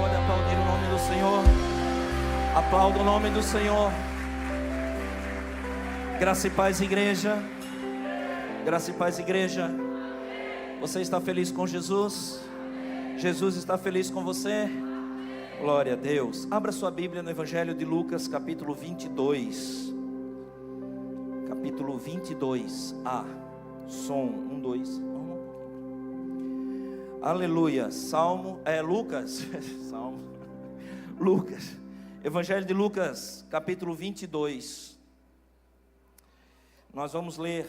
pode aplaudir o nome do Senhor. Aplauda o nome do Senhor. Graça e paz, igreja. Graça e paz, igreja. Você está feliz com Jesus? Jesus está feliz com você? Glória a Deus. Abra sua Bíblia no Evangelho de Lucas, capítulo 22. Capítulo 22. Som 1, 2. Aleluia. Lucas. Lucas. Evangelho de Lucas, capítulo 22. Nós vamos ler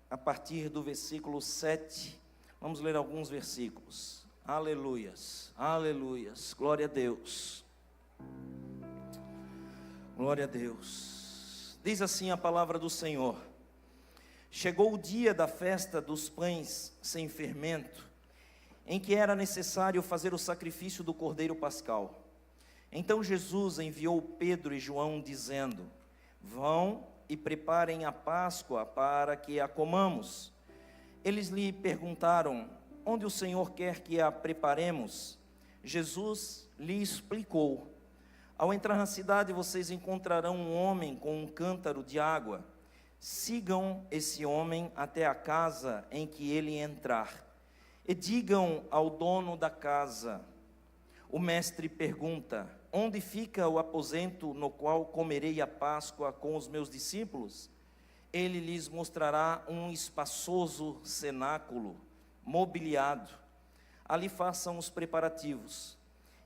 a partir do versículo 7. Vamos ler alguns versículos. Aleluias. Aleluias. Glória a Deus. Glória a Deus. Diz assim a palavra do Senhor: Chegou o dia da festa dos pães sem fermento, em que era necessário fazer o sacrifício do cordeiro pascal. Então Jesus enviou Pedro e João, dizendo: Vão e preparem a Páscoa para que a comamos. Eles lhe perguntaram: Onde o Senhor quer que a preparemos? Jesus lhe explicou: Ao entrar na cidade vocês encontrarão um homem com um cântaro de água. Sigam esse homem até a casa em que ele entrar, e digam ao dono da casa: O mestre pergunta: Onde fica o aposento no qual comerei a Páscoa com os meus discípulos? Ele lhes mostrará um espaçoso cenáculo, mobiliado. Ali façam os preparativos.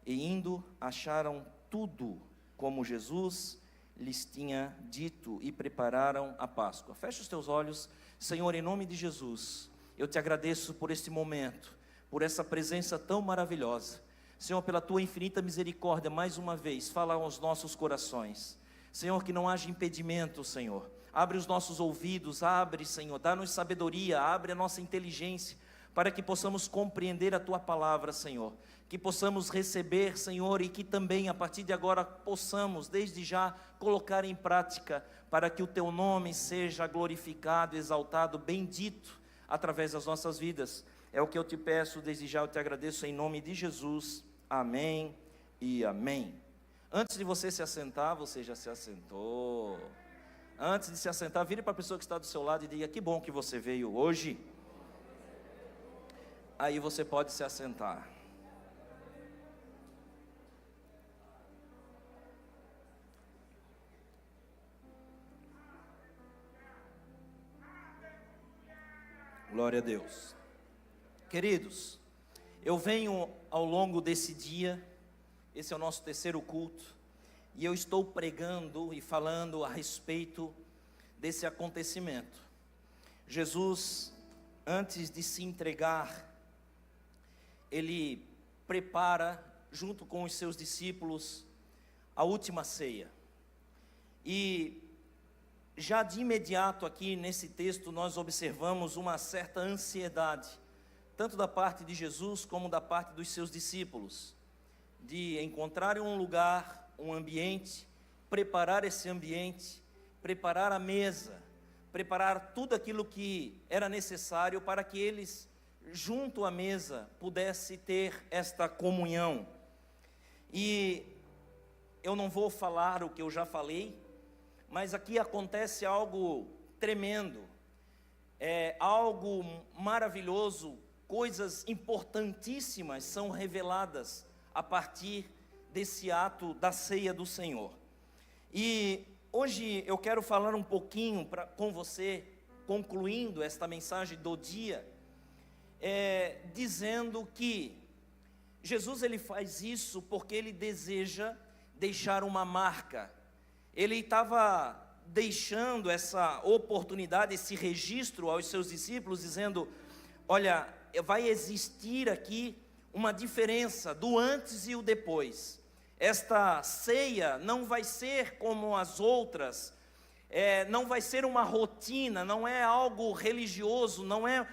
E indo, acharam tudo como Jesus lhes tinha dito e prepararam a Páscoa. Feche os teus olhos. Senhor, em nome de Jesus, eu te agradeço por este momento, por essa presença tão maravilhosa. Senhor, pela tua infinita misericórdia, mais uma vez, fala aos nossos corações. Senhor, que não haja impedimento, Senhor. Abre os nossos ouvidos, abre, Senhor, dá-nos sabedoria, abre a nossa inteligência, para que possamos compreender a tua palavra, Senhor. Que possamos receber, Senhor, e que também a partir de agora possamos, desde já, colocar em prática, para que o teu nome seja glorificado, exaltado, bendito, através das nossas vidas. É o que eu te peço, desde já eu te agradeço em nome de Jesus. Amém e amém. Antes de você se assentar, você já se assentou. Antes de se assentar, vire para a pessoa que está do seu lado e diga: que bom que você veio hoje. Aí você pode se assentar. Glória a Deus. Queridos, eu venho ao longo desse dia, esse é o nosso terceiro culto, e eu estou pregando e falando a respeito desse acontecimento. Jesus, antes de se entregar, ele prepara, junto com os seus discípulos, a última ceia. E já de imediato aqui nesse texto nós observamos uma certa ansiedade, tanto da parte de Jesus como da parte dos seus discípulos, de encontrarem um lugar, um ambiente, preparar esse ambiente, preparar a mesa, preparar tudo aquilo que era necessário para que eles, junto à mesa, pudessem ter esta comunhão. E eu não vou falar o que eu já falei, mas aqui acontece algo tremendo, algo maravilhoso, coisas importantíssimas são reveladas a partir desse ato da ceia do Senhor. E hoje eu quero falar um pouquinho com você, concluindo esta mensagem do dia, dizendo que Jesus ele faz isso porque ele deseja deixar uma marca. Ele estava deixando essa oportunidade, esse registro aos seus discípulos, dizendo: olha, vai existir aqui uma diferença do antes e o depois. Esta ceia não vai ser como as outras, não vai ser uma rotina, não é algo religioso, não é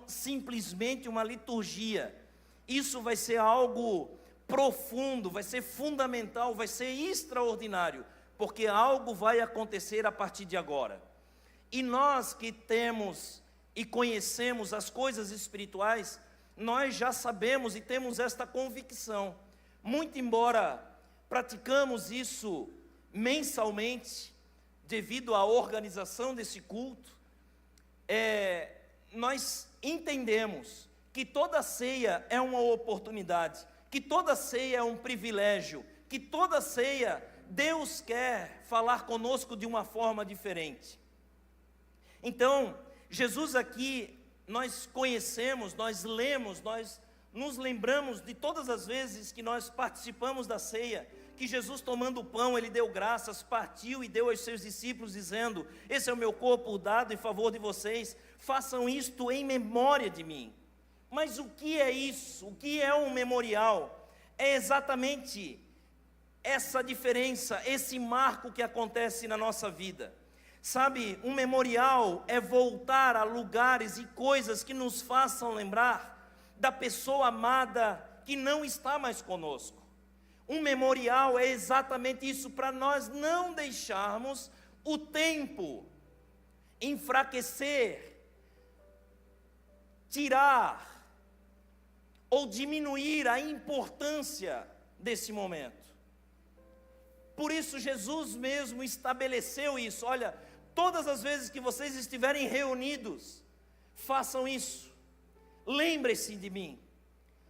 simplesmente uma liturgia. Isso vai ser algo profundo, vai ser fundamental, vai ser extraordinário, porque algo vai acontecer a partir de agora. E nós que temos e conhecemos as coisas espirituais, nós já sabemos e temos esta convicção. Muito embora praticamos isso mensalmente, devido à organização desse culto, nós entendemos que toda ceia é uma oportunidade, que toda ceia é um privilégio, que toda ceia Deus quer falar conosco de uma forma diferente. Então, Jesus aqui, nós conhecemos, nós lemos, nós nos lembramos de todas as vezes que nós participamos da ceia, que Jesus, tomando o pão, Ele deu graças, partiu e deu aos seus discípulos, dizendo: esse é o meu corpo dado em favor de vocês, façam isto em memória de mim. Mas o que é isso? O que é um memorial? É exatamente essa diferença, esse marco que acontece na nossa vida. Sabe, um memorial é voltar a lugares e coisas que nos façam lembrar da pessoa amada que não está mais conosco. Um memorial é exatamente isso, para nós não deixarmos o tempo enfraquecer, tirar ou diminuir a importância desse momento. Por isso Jesus mesmo estabeleceu isso. Olha, todas as vezes que vocês estiverem reunidos, façam isso. Lembre-se de mim.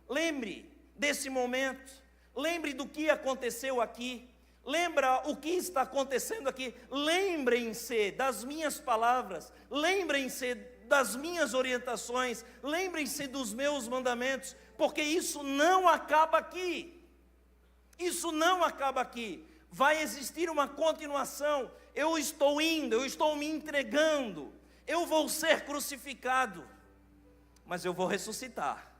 Lembre desse momento. Lembre do que aconteceu aqui. Lembra o que está acontecendo aqui. Lembrem-se das minhas palavras. Lembrem-se das minhas orientações. Lembrem-se dos meus mandamentos. Porque isso não acaba aqui. Isso não acaba aqui. Vai existir uma continuação. Eu estou indo, eu estou me entregando. Eu vou ser crucificado. Mas eu vou ressuscitar.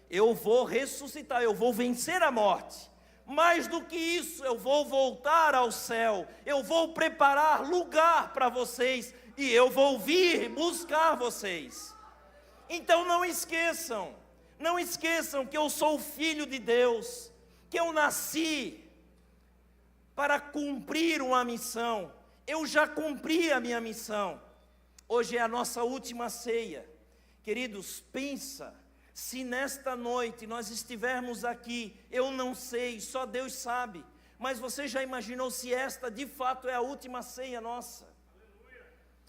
Eu vou ressuscitar, eu vou vencer a morte. Mais do que isso, eu vou voltar ao céu. Eu vou preparar lugar para vocês. E eu vou vir buscar vocês. Então não esqueçam que eu sou filho de Deus. Que eu nasci para cumprir uma missão. Eu já cumpri a minha missão. Hoje é a nossa última ceia. Queridos, pensa, se nesta noite nós estivermos aqui, eu não sei, só Deus sabe, mas você já imaginou se esta de fato é a última ceia nossa?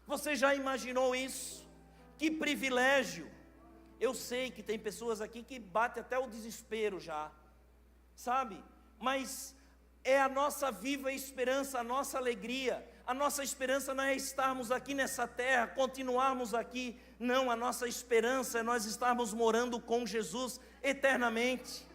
Você já imaginou isso? Que privilégio! Eu sei que tem pessoas aqui que batem até o desespero já, sabe? Mas é a nossa viva esperança, a nossa alegria. A nossa esperança não é estarmos aqui nessa terra, continuarmos aqui. Não, a nossa esperança é nós estarmos morando com Jesus eternamente.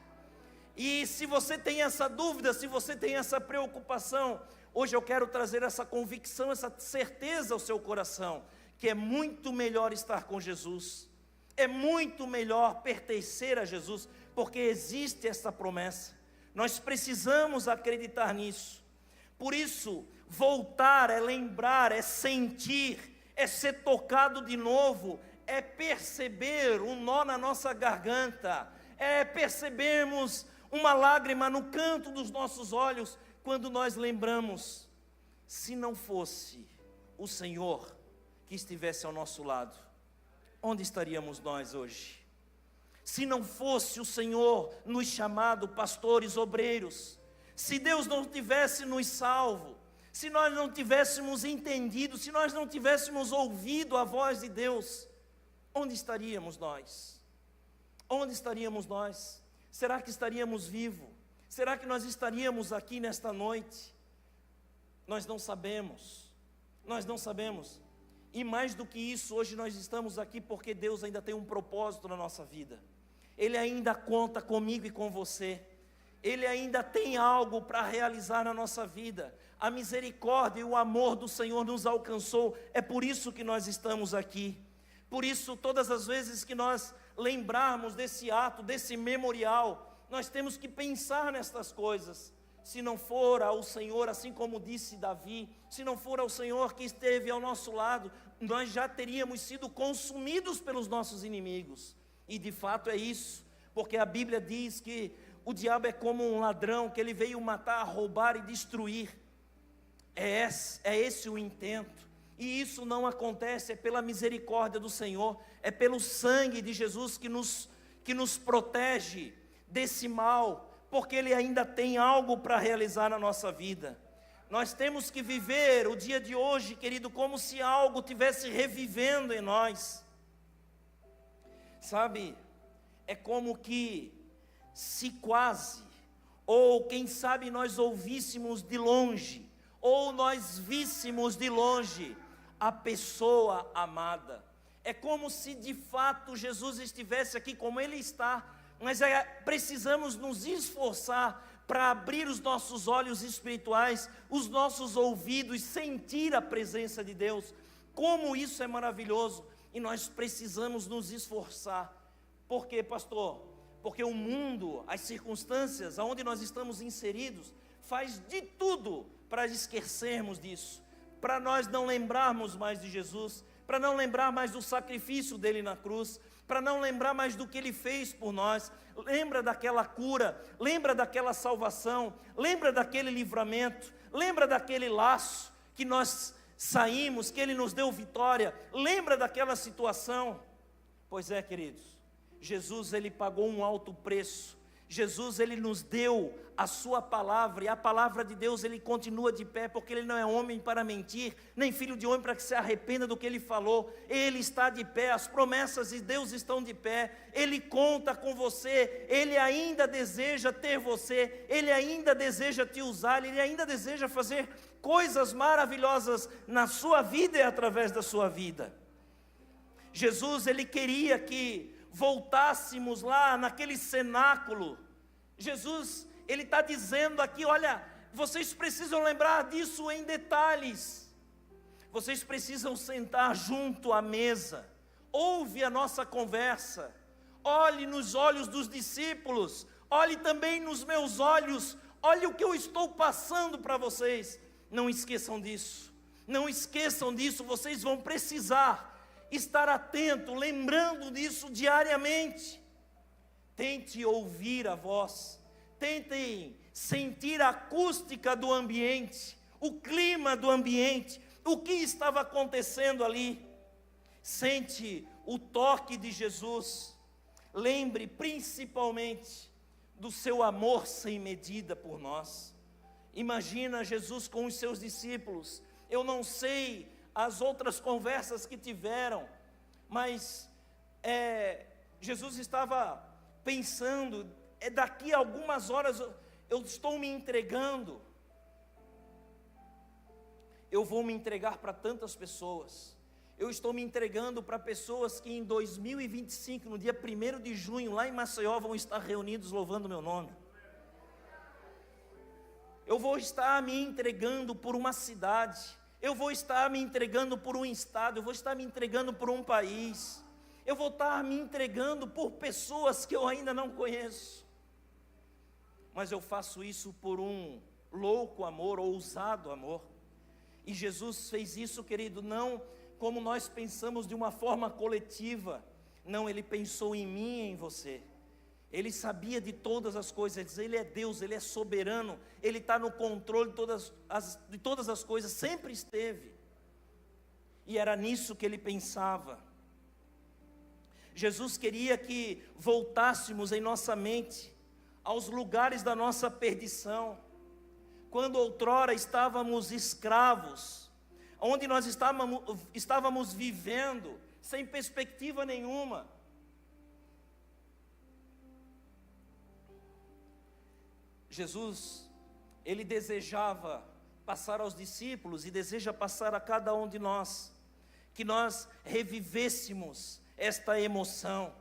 E se você tem essa dúvida, se você tem essa preocupação, hoje eu quero trazer essa convicção, essa certeza ao seu coração, que é muito melhor estar com Jesus. É muito melhor pertencer a Jesus, porque existe essa promessa. Nós precisamos acreditar nisso. Por isso, voltar é lembrar, é sentir, é ser tocado de novo, é perceber um nó na nossa garganta, é percebermos uma lágrima no canto dos nossos olhos, quando nós lembramos, se não fosse o Senhor que estivesse ao nosso lado, onde estaríamos nós hoje? Se não fosse o Senhor nos chamado pastores, obreiros, se Deus não tivesse nos salvo, se nós não tivéssemos entendido, se nós não tivéssemos ouvido a voz de Deus, onde estaríamos nós? Onde estaríamos nós? Será que estaríamos vivos? Será que nós estaríamos aqui nesta noite? Nós não sabemos, nós não sabemos. E mais do que isso, hoje nós estamos aqui porque Deus ainda tem um propósito na nossa vida. Ele ainda conta comigo e com você. Ele ainda tem algo para realizar na nossa vida. A misericórdia e o amor do Senhor nos alcançou. É por isso que nós estamos aqui. Por isso, todas as vezes que nós lembrarmos desse ato, desse memorial, nós temos que pensar nestas coisas. Se não for ao Senhor, assim como disse Davi, se não for ao Senhor que esteve ao nosso lado, nós já teríamos sido consumidos pelos nossos inimigos. E de fato é isso, porque a Bíblia diz que o diabo é como um ladrão, que ele veio matar, roubar e destruir. É esse o intento. E isso não acontece, é pela misericórdia do Senhor, é pelo sangue de Jesus que nos protege desse mal, porque Ele ainda tem algo para realizar na nossa vida. Nós temos que viver o dia de hoje, querido, como se algo tivesse revivendo em nós. Sabe, é como que se quase, ou quem sabe nós ouvíssemos de longe, ou nós víssemos de longe a pessoa amada. É como se de fato Jesus estivesse aqui como Ele está, mas precisamos nos esforçar para abrir os nossos olhos espirituais, os nossos ouvidos, sentir a presença de Deus. Como isso é maravilhoso, e nós precisamos nos esforçar. Por quê, pastor? Porque o mundo, as circunstâncias onde nós estamos inseridos, faz de tudo para esquecermos disso, para nós não lembrarmos mais de Jesus, para não lembrar mais do sacrifício dele na cruz, para não lembrar mais do que Ele fez por nós. Lembra daquela cura, lembra daquela salvação, lembra daquele livramento, lembra daquele laço que nós saímos, que Ele nos deu vitória, lembra daquela situação. Pois é, queridos, Jesus, Ele pagou um alto preço. Jesus, Ele nos deu a sua palavra, e a palavra de Deus, Ele continua de pé, porque Ele não é homem para mentir, nem filho de homem para que se arrependa do que Ele falou. Ele está de pé, as promessas de Deus estão de pé, Ele conta com você, Ele ainda deseja ter você, Ele ainda deseja te usar, Ele ainda deseja fazer coisas maravilhosas na sua vida e através da sua vida. Jesus, Ele queria que voltássemos lá naquele cenáculo. Jesus, Ele está dizendo aqui, olha, vocês precisam lembrar disso em detalhes, vocês precisam sentar junto à mesa, ouve a nossa conversa, olhe nos olhos dos discípulos, olhe também nos meus olhos, olhe o que eu estou passando para vocês. Não esqueçam disso, não esqueçam disso, vocês vão precisar estar atento, lembrando disso diariamente. Tente ouvir a voz, tentem sentir a acústica do ambiente, o clima do ambiente, o que estava acontecendo ali. Sente o toque de Jesus. Lembre principalmente do seu amor sem medida por nós. Imagina Jesus com os seus discípulos. Eu não sei as outras conversas que tiveram, mas Jesus estava pensando, daqui a algumas horas eu estou me entregando, eu vou me entregar para tantas pessoas, eu estou me entregando para pessoas que em 2025, no dia 1º de junho, lá em Maceió, vão estar reunidos louvando o meu nome. Eu vou estar me entregando por uma cidade, eu vou estar me entregando por um estado, eu vou estar me entregando por um país, eu vou estar me entregando por pessoas que eu ainda não conheço, mas eu faço isso por um louco amor, ousado amor. E Jesus fez isso, querido, não como nós pensamos de uma forma coletiva, não, Ele pensou em mim e em você. Ele sabia de todas as coisas, Ele é Deus, Ele é soberano, Ele está no controle de todas as coisas, sempre esteve, e era nisso que Ele pensava. Jesus queria que voltássemos em nossa mente aos lugares da nossa perdição, quando outrora estávamos escravos, onde nós estávamos vivendo sem perspectiva nenhuma. Jesus, Ele desejava passar aos discípulos e deseja passar a cada um de nós, que nós revivêssemos esta emoção,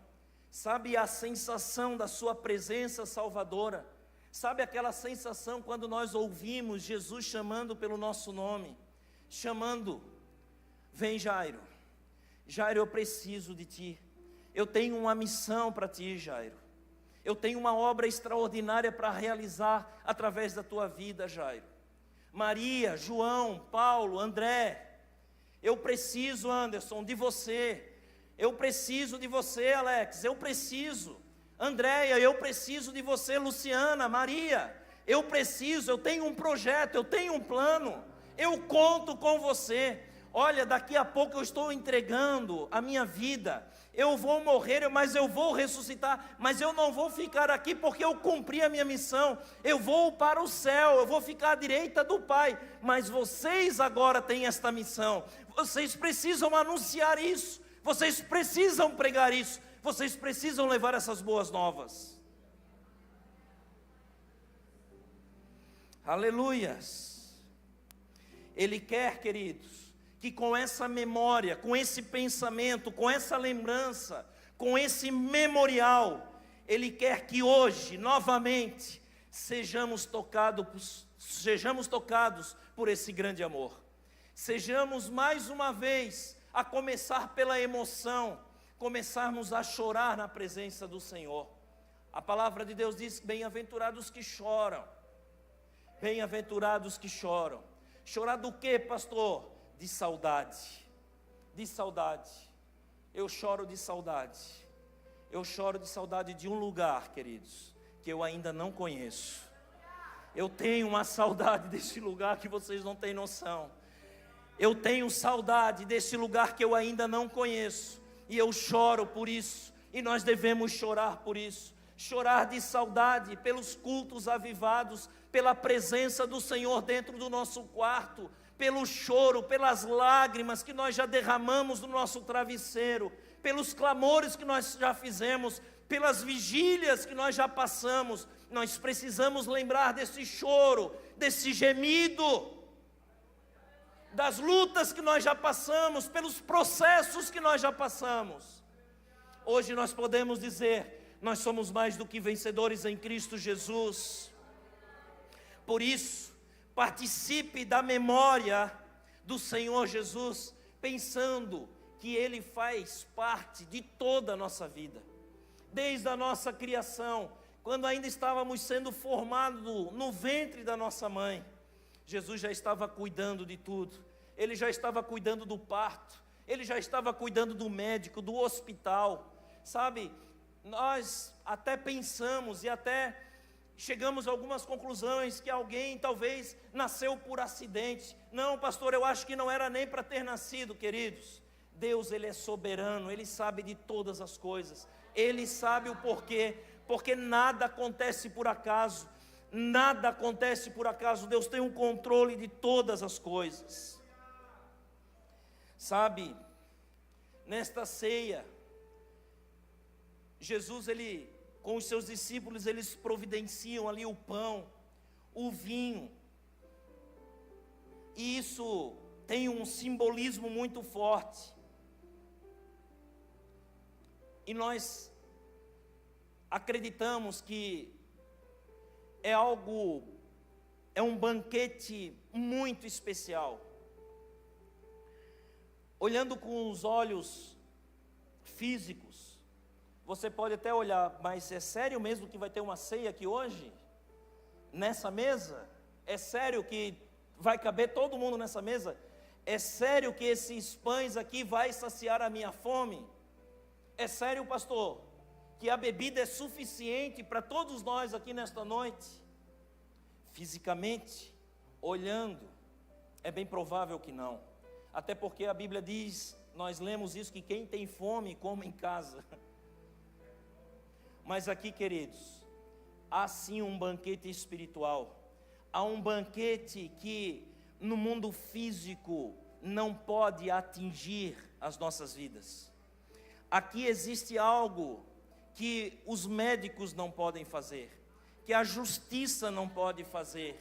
sabe, a sensação da sua presença salvadora, sabe aquela sensação quando nós ouvimos Jesus chamando pelo nosso nome, chamando, vem Jairo, Jairo, eu preciso de ti, eu tenho uma missão para ti, Jairo, eu tenho uma obra extraordinária para realizar através da tua vida, Jairo. Maria, João, Paulo, André, eu preciso, Anderson, de você. Eu preciso de você, Alex. Eu preciso, Andréia, eu preciso de você, Luciana, Maria. Eu preciso, eu tenho um projeto, eu tenho um plano. Eu conto com você. olha, daqui a pouco eu estou entregando a minha vida, eu vou morrer, mas eu vou ressuscitar, mas eu não vou ficar aqui porque eu cumpri a minha missão, eu vou para o céu, eu vou ficar à direita do Pai, mas vocês agora têm esta missão, vocês precisam anunciar isso, vocês precisam pregar isso, vocês precisam levar essas boas novas. Aleluias. Ele quer, queridos, que com essa memória, com esse pensamento, com essa lembrança, com esse memorial, Ele quer que hoje, novamente, sejamos tocados por esse grande amor. Sejamos mais uma vez, a começar pela emoção, começarmos a chorar na presença do Senhor. A palavra de Deus diz: bem-aventurados que choram. Bem-aventurados que choram. Chorar do quê, pastor? De saudade. De saudade. Eu choro de saudade. Eu choro de saudade de um lugar, queridos, que eu ainda não conheço. Eu tenho uma saudade desse lugar que vocês não têm noção. Eu tenho saudade desse lugar que eu ainda não conheço. E eu choro por isso. E nós devemos chorar por isso. Chorar de saudade pelos cultos avivados, pela presença do Senhor dentro do nosso quarto, pelo choro, pelas lágrimas que nós já derramamos no nosso travesseiro, pelos clamores que nós já fizemos, pelas vigílias que nós já passamos. Nós precisamos lembrar desse choro, desse gemido, das lutas que nós já passamos, pelos processos que nós já passamos. Hoje nós podemos dizer: nós somos mais do que vencedores em Cristo Jesus. Por isso, participe da memória do Senhor Jesus, pensando que Ele faz parte de toda a nossa vida. Desde a nossa criação, quando ainda estávamos sendo formados no ventre da nossa mãe, Jesus já estava cuidando de tudo. Ele já estava cuidando do parto, Ele já estava cuidando do médico, do hospital. Sabe, nós até pensamos e até chegamos a algumas conclusões que alguém talvez nasceu por acidente. Não, pastor, eu acho que não era nem para ter nascido, queridos. Deus, Ele é soberano, Ele sabe de todas as coisas. Ele sabe o porquê, porque nada acontece por acaso. Nada acontece por acaso. Deus tem um controle de todas as coisas. Sabe, nesta ceia, Jesus, Ele, com os seus discípulos, eles providenciam ali o pão, o vinho, e isso tem um simbolismo muito forte, e nós acreditamos que é um banquete muito especial. Olhando com os olhos físicos, você pode até olhar, mas é sério mesmo que vai ter uma ceia aqui hoje? Nessa mesa? É sério que vai caber todo mundo nessa mesa? É sério que esses pães aqui vai saciar a minha fome? É sério, pastor, que a bebida é suficiente para todos nós aqui nesta noite? Fisicamente, olhando, é bem provável que não. Até porque a Bíblia diz, nós lemos isso, que quem tem fome, come em casa. Mas aqui, queridos, há sim um banquete espiritual. Há um banquete que no mundo físico não pode atingir as nossas vidas. Aqui existe algo que os médicos não podem fazer, que a justiça não pode fazer,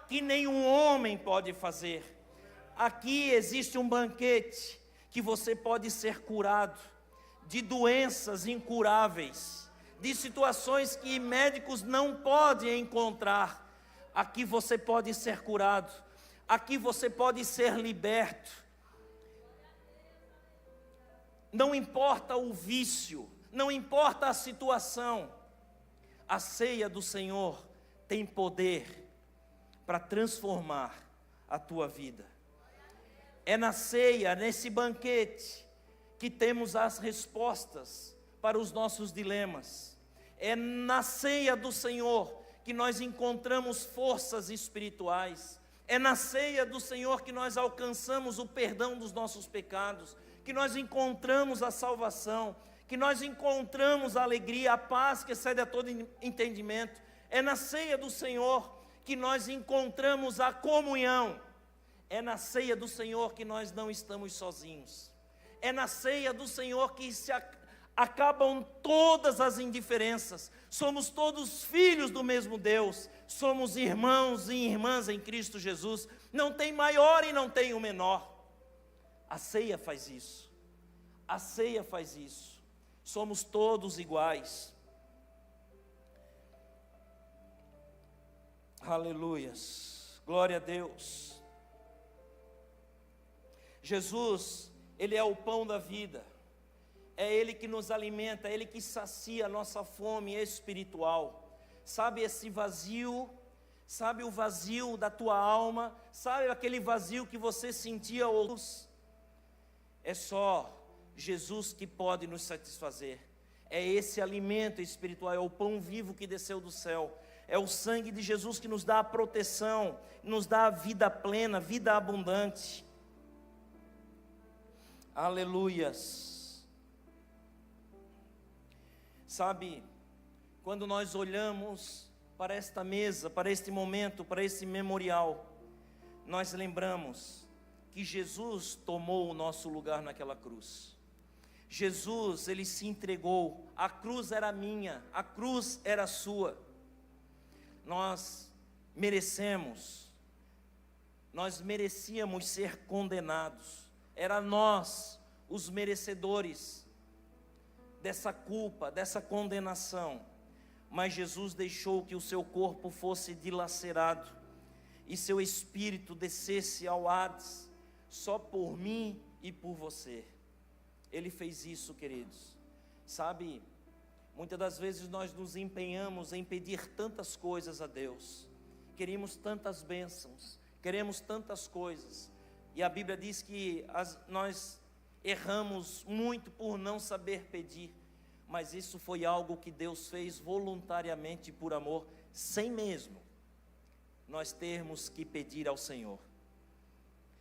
que nenhum homem pode fazer. Aqui existe um banquete que você pode ser curado de doenças incuráveis, de situações que médicos não podem encontrar. Aqui você pode ser curado, aqui você pode ser liberto. Não importa o vício, não importa a situação, a ceia do Senhor tem poder para transformar a tua vida. É na ceia, nesse banquete, que temos as respostas para os nossos dilemas. É na ceia do Senhor que nós encontramos forças espirituais, É na ceia do Senhor que nós alcançamos o perdão dos nossos pecados, que nós encontramos a salvação, que nós encontramos a alegria, a paz que excede a todo entendimento. É na ceia do Senhor que nós encontramos a comunhão. É na ceia do Senhor que nós não estamos sozinhos. É na ceia do Senhor que acabam todas as indiferenças. Somos todos filhos do mesmo Deus. Somos irmãos e irmãs em Cristo Jesus. Não tem maior e não tem o menor. A ceia faz isso. A ceia faz isso. Somos todos iguais. Aleluias. Glória a Deus. Jesus, Ele é o pão da vida. É Ele que nos alimenta, é Ele que sacia a nossa fome espiritual. Sabe esse vazio? Sabe o vazio da tua alma? Sabe aquele vazio que você sentia? É só Jesus que pode nos satisfazer. É esse alimento espiritual, é o pão vivo que desceu do céu. É o sangue de Jesus que nos dá a proteção, nos dá a vida plena, vida abundante. Aleluias. Sabe, quando nós olhamos para esta mesa, para este momento, para este memorial, nós lembramos que Jesus tomou o nosso lugar naquela cruz. Jesus, Ele se entregou, a cruz era minha, a cruz era sua. Nós merecíamos ser condenados, era nós os merecedores dessa culpa, dessa condenação, mas Jesus deixou que o seu corpo fosse dilacerado, e seu espírito descesse ao Hades, só por mim e por você. Ele fez isso, queridos. Sabe, muitas das vezes nós nos empenhamos em pedir tantas coisas a Deus, queremos tantas bênçãos, queremos tantas coisas, e a Bíblia diz que nós erramos muito por não saber pedir, mas isso foi algo que Deus fez voluntariamente por amor, sem mesmo nós termos que pedir ao Senhor,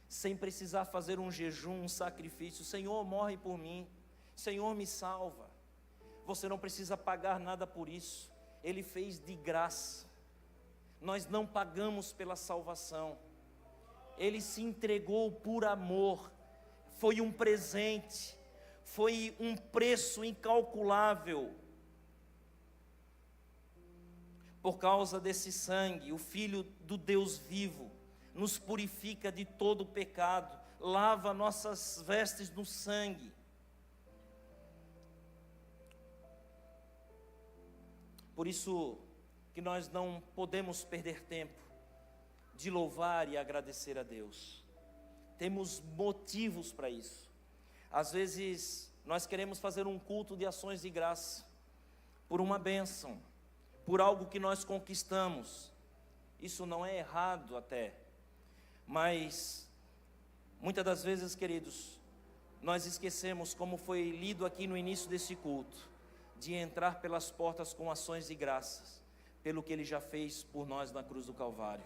sem precisar fazer um jejum, um sacrifício. Senhor, morre por mim, Senhor, me salva. Você não precisa pagar nada por isso, Ele fez de graça. Nós não pagamos pela salvação, Ele se entregou por amor, foi um presente, foi um preço incalculável. Por causa desse sangue, o Filho do Deus vivo nos purifica de todo o pecado, lava nossas vestes no sangue. Por isso que nós não podemos perder tempo de louvar e agradecer a Deus. Temos motivos para isso. Às vezes nós queremos fazer um culto de ações de graça por uma bênção, por algo que nós conquistamos. Isso não é errado até, mas muitas das vezes, queridos, nós esquecemos, como foi lido aqui no início desse culto, de entrar pelas portas com ações de graças, pelo que Ele já fez por nós na cruz do Calvário,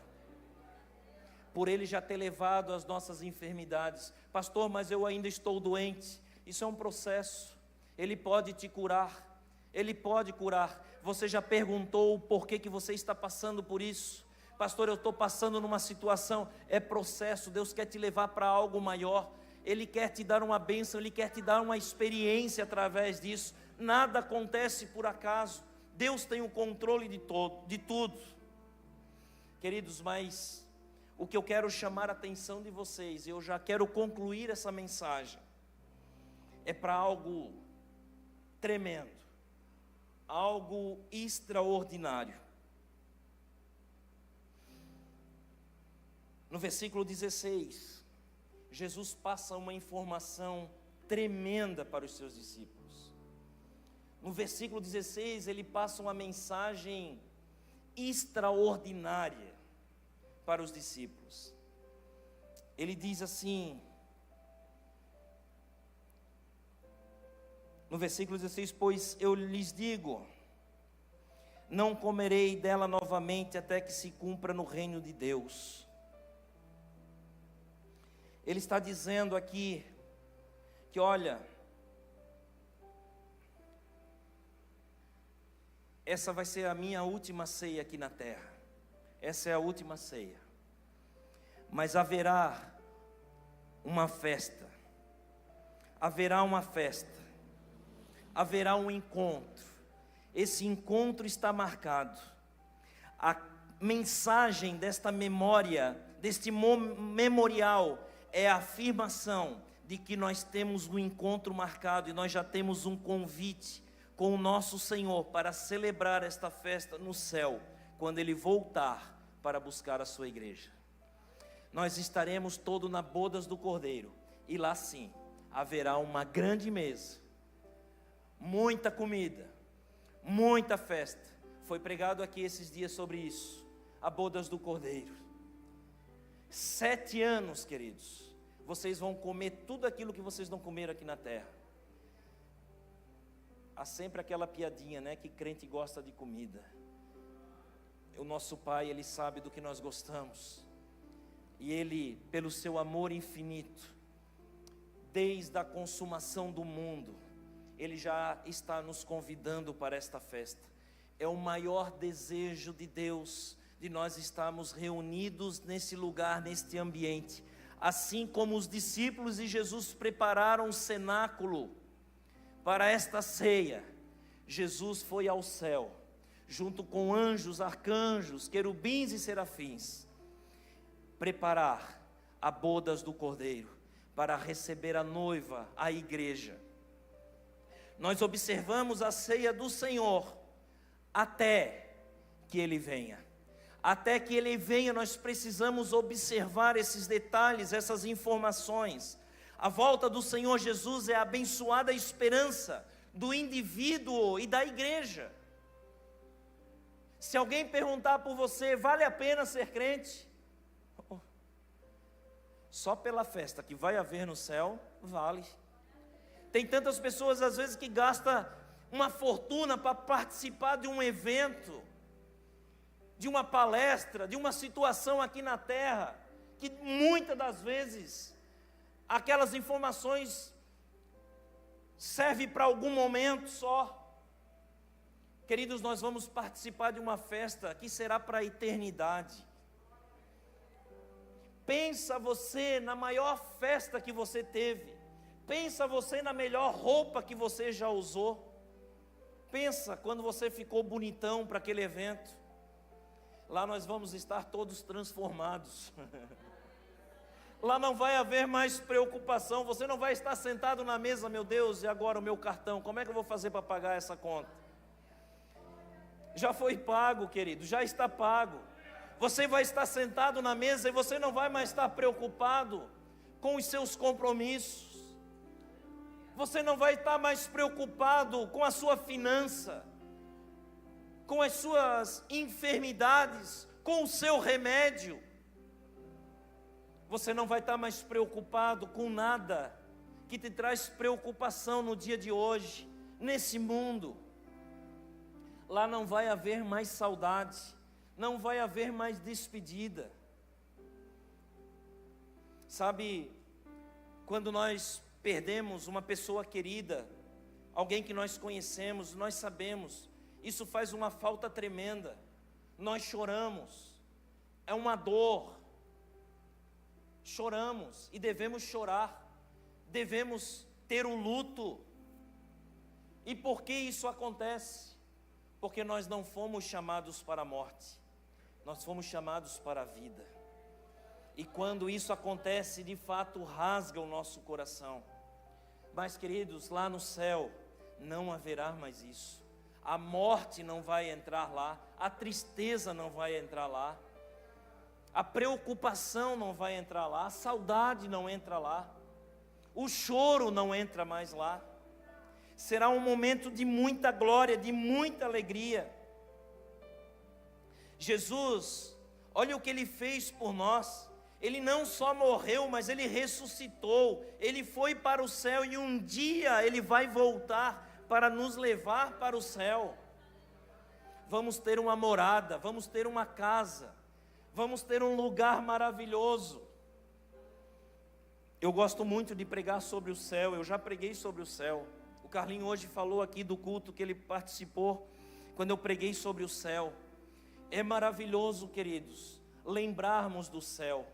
por Ele já ter levado as nossas enfermidades. Pastor, mas eu ainda estou doente. Isso é um processo, Ele pode te curar, Ele pode curar. Você já perguntou por que você está passando por isso? Pastor, eu estou passando numa situação, é processo. Deus quer te levar para algo maior, Ele quer te dar uma bênção, Ele quer te dar uma experiência através disso. Nada acontece por acaso, Deus tem o controle de tudo. Queridos, mas o que eu quero chamar a atenção de vocês, eu já quero concluir essa mensagem, é para algo tremendo, algo extraordinário. No versículo 16, Jesus passa uma informação tremenda para os seus discípulos. No versículo 16, ele passa uma mensagem extraordinária para os discípulos. Ele diz assim, no versículo 16: pois eu lhes digo, não comerei dela novamente até que se cumpra no reino de Deus. Ele está dizendo aqui que, olha, essa vai ser a minha última ceia aqui na terra. Essa é a última ceia. Mas haverá uma festa. Haverá uma festa. Haverá um encontro. Esse encontro está marcado. A mensagem desta memória, deste memorial, é a afirmação de que nós temos um encontro marcado e nós já temos um convite com o nosso Senhor para celebrar esta festa no céu, quando Ele voltar para buscar a sua igreja. Nós estaremos todos na bodas do Cordeiro, e lá sim, haverá uma grande mesa, muita comida, muita festa. Foi pregado aqui esses dias sobre isso, a bodas do Cordeiro. 7 anos, queridos, vocês vão comer tudo aquilo que vocês não comeram aqui na terra. Há sempre aquela piadinha, né, que crente gosta de comida. O nosso Pai, Ele sabe do que nós gostamos. E Ele, pelo seu amor infinito, desde a consumação do mundo, Ele já está nos convidando para esta festa. É o maior desejo de Deus, de nós estarmos reunidos nesse lugar, neste ambiente. Assim como os discípulos de Jesus prepararam o cenáculo para esta ceia, Jesus foi ao céu, junto com anjos, arcanjos, querubins e serafins, preparar a bodas do Cordeiro, para receber a noiva, a igreja. Nós observamos a ceia do Senhor, até que Ele venha. Até que Ele venha, nós precisamos observar esses detalhes, essas informações. A volta do Senhor Jesus é a abençoada esperança do indivíduo e da igreja. Se alguém perguntar por você, vale a pena ser crente? Só pela festa que vai haver no céu, vale. Tem tantas pessoas às vezes que gastam uma fortuna para participar de um evento, de uma palestra, de uma situação aqui na terra, que muitas das vezes aquelas informações servem para algum momento só. Queridos, nós vamos participar de uma festa que será para a eternidade. Pensa você na maior festa que você teve. Pensa você na melhor roupa que você já usou. Pensa quando você ficou bonitão para aquele evento. Lá nós vamos estar todos transformados. Lá não vai haver mais preocupação. Você não vai estar sentado na mesa, meu Deus, e agora o meu cartão, como é que eu vou fazer para pagar essa conta? Já foi pago, querido, já está pago. Você vai estar sentado na mesa e você não vai mais estar preocupado com os seus compromissos. Você não vai estar mais preocupado com a sua finança, com as suas enfermidades, com o seu remédio. Você não vai estar mais preocupado com nada que te traz preocupação no dia de hoje, nesse mundo. Lá não vai haver mais saudade, não vai haver mais despedida. Sabe, quando nós perdemos uma pessoa querida, alguém que nós conhecemos, nós sabemos, isso faz uma falta tremenda. Nós choramos, é uma dor. Choramos e devemos chorar, devemos ter um luto. E por que isso acontece? Porque nós não fomos chamados para a morte, nós fomos chamados para a vida. E quando isso acontece, de fato rasga o nosso coração. Mas, queridos, lá no céu não haverá mais isso. A morte não vai entrar lá, a tristeza não vai entrar lá, a preocupação não vai entrar lá, a saudade não entra lá, o choro não entra mais lá. Será um momento de muita glória, de muita alegria. Jesus, olha o que Ele fez por nós. Ele não só morreu, mas Ele ressuscitou. Ele foi para o céu e um dia Ele vai voltar para nos levar para o céu. Vamos ter uma morada, vamos ter uma casa, vamos ter um lugar maravilhoso. Eu gosto muito de pregar sobre o céu, eu já preguei sobre o céu. O Carlinho hoje falou aqui do culto que ele participou, quando eu preguei sobre o céu. É maravilhoso, queridos, lembrarmos do céu,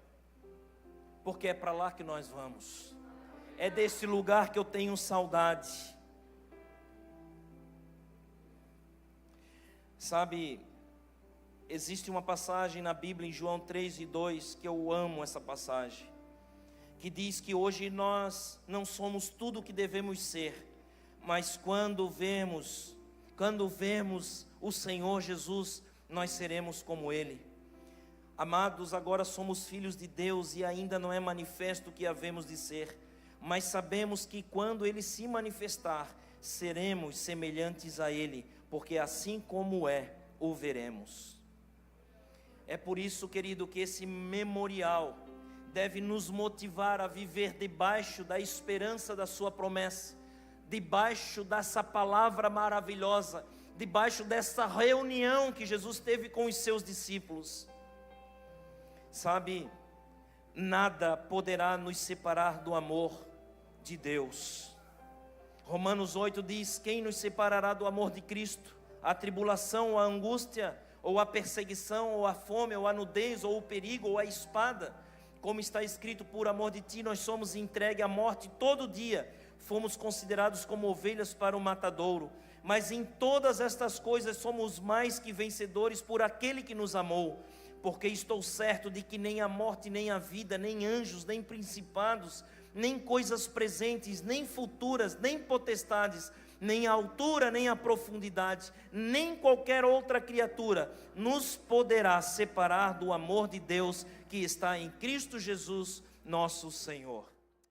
porque é para lá que nós vamos. É desse lugar que eu tenho saudade. Sabe, existe uma passagem na Bíblia, em João 3:2, que eu amo essa passagem, que diz que hoje nós não somos tudo o que devemos ser, mas quando vemos o Senhor Jesus, nós seremos como Ele. Amados, agora somos filhos de Deus e ainda não é manifesto o que havemos de ser, mas sabemos que quando Ele se manifestar, seremos semelhantes a Ele, porque assim como é, o veremos. É por isso, querido, que esse memorial deve nos motivar a viver debaixo da esperança da sua promessa, debaixo dessa palavra maravilhosa, debaixo dessa reunião que Jesus teve com os seus discípulos. Sabe, nada poderá nos separar do amor de Deus. Romanos 8 diz: quem nos separará do amor de Cristo? A tribulação, ou a angústia, ou a perseguição, ou a fome, ou a nudez, ou o perigo, ou a espada? Como está escrito: por amor de ti nós somos entregues à morte todo dia, fomos considerados como ovelhas para o matadouro. Mas em todas estas coisas somos mais que vencedores por aquele que nos amou. Porque estou certo de que nem a morte, nem a vida, nem anjos, nem principados, nem coisas presentes, nem futuras, nem potestades, nem a altura, nem a profundidade, nem qualquer outra criatura nos poderá separar do amor de Deus que está em Cristo Jesus, nosso Senhor.